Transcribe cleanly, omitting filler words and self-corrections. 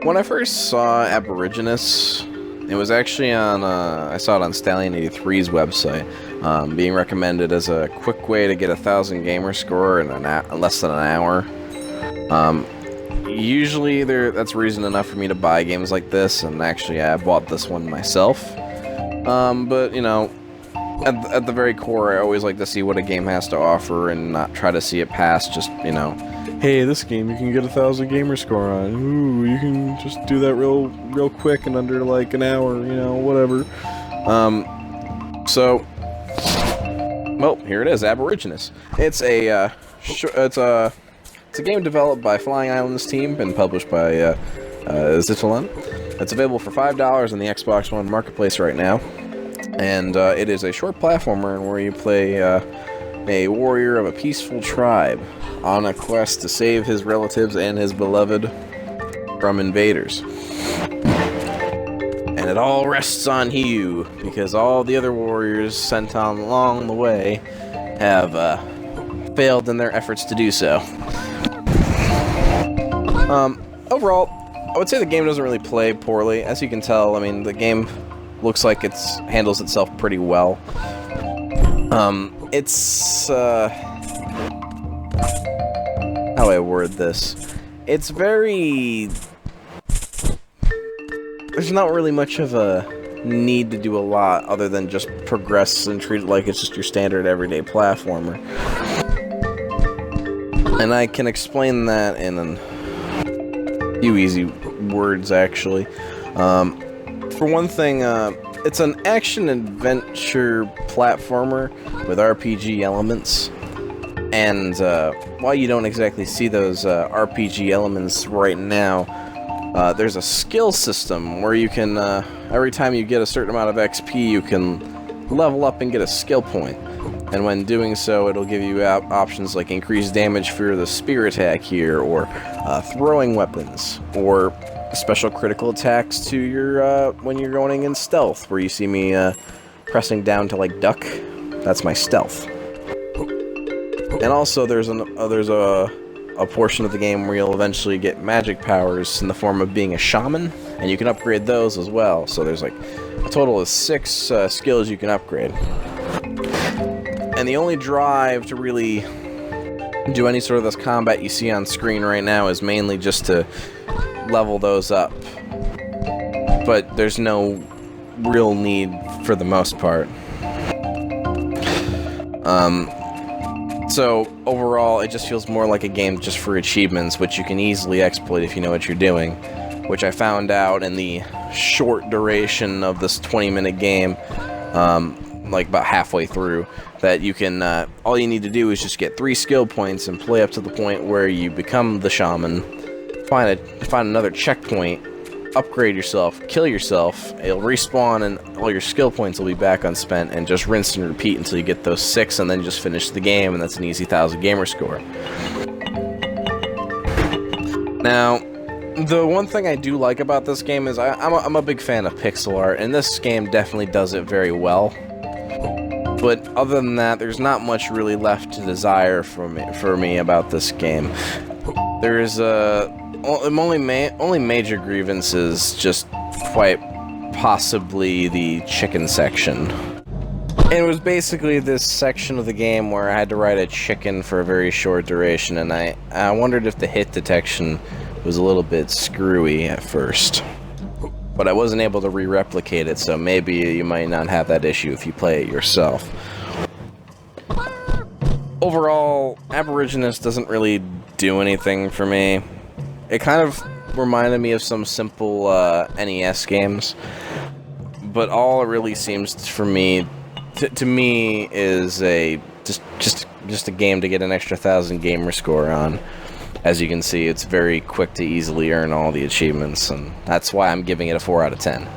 When I first saw AboriGenus, it was actually on, I saw it on Stallion83's website, being recommended as a quick way to get 1,000 gamer score in less than an hour. Usually that's reason enough for me to buy games like this, and actually I bought this one myself. But, you know, at the very core, I always like to see what a game has to offer and not try to see it past just, you know, hey, this game you can get 1,000 gamer score on. Ooh, you can just do that real quick in under like an hour, you know, whatever. Well, here it is, AboriGenus. It's a game developed by Flying Islands team and published by Zitlan. It's available for $5 on the Xbox One Marketplace right now. And it is a short platformer where you play a warrior of a peaceful tribe on a quest to save his relatives and his beloved from invaders. And it all rests on you, because all the other warriors sent on along the way have failed in their efforts to do so. Overall, I would say the game doesn't really play poorly. As you can tell, I mean, the game looks like it handles itself pretty well. It's, how do I word this? It's very... There's not really much of a need to do a lot other than just progress and treat it like it's just your standard everyday platformer. And I can explain that in a few easy words, actually. For one thing, it's an action-adventure platformer with RPG elements, and while you don't exactly see those RPG elements right now, there's a skill system where you can, every time you get a certain amount of XP, you can level up and get a skill point. And when doing so, it'll give you options like increased damage for the spear attack here, or throwing weapons, or special critical attacks to your when you're going in stealth, where you see me pressing down to like duck. That's my stealth. And also there's a portion of the game where you'll eventually get magic powers in the form of being a shaman, and you can upgrade those as well. So there's like a total of 6 skills you can upgrade. And the only drive to really do any sort of this combat you see on screen right now is mainly just to level those up. But there's no real need for the most part. So overall, it just feels more like a game just for achievements, which you can easily exploit if you know what you're doing, which I found out in the short duration of this 20-minute game, like about halfway through, that you can, all you need to do is just get 3 skill points and play up to the point where you become the shaman, find another checkpoint, upgrade yourself, kill yourself, it'll respawn, and all your skill points will be back unspent, and just rinse and repeat until you get those 6, and then just finish the game, and that's an easy 1,000 gamer score. Now, the one thing I do like about this game is I'm a big fan of pixel art, and this game definitely does it very well. But other than that, there's not much really left to desire for me about this game. There's only major grievance is just quite possibly the chicken section. And it was basically this section of the game where I had to ride a chicken for a very short duration, and I wondered if the hit detection was a little bit screwy at first. But I wasn't able to re-replicate it, so maybe you might not have that issue if you play it yourself. Overall, AboriGenus doesn't really do anything for me. It kind of reminded me of some simple NES games, but all it really seems for me, to me, is just a game to get an extra 1,000 gamer score on. As you can see, it's very quick to easily earn all the achievements, and that's why I'm giving it a 4 out of 10.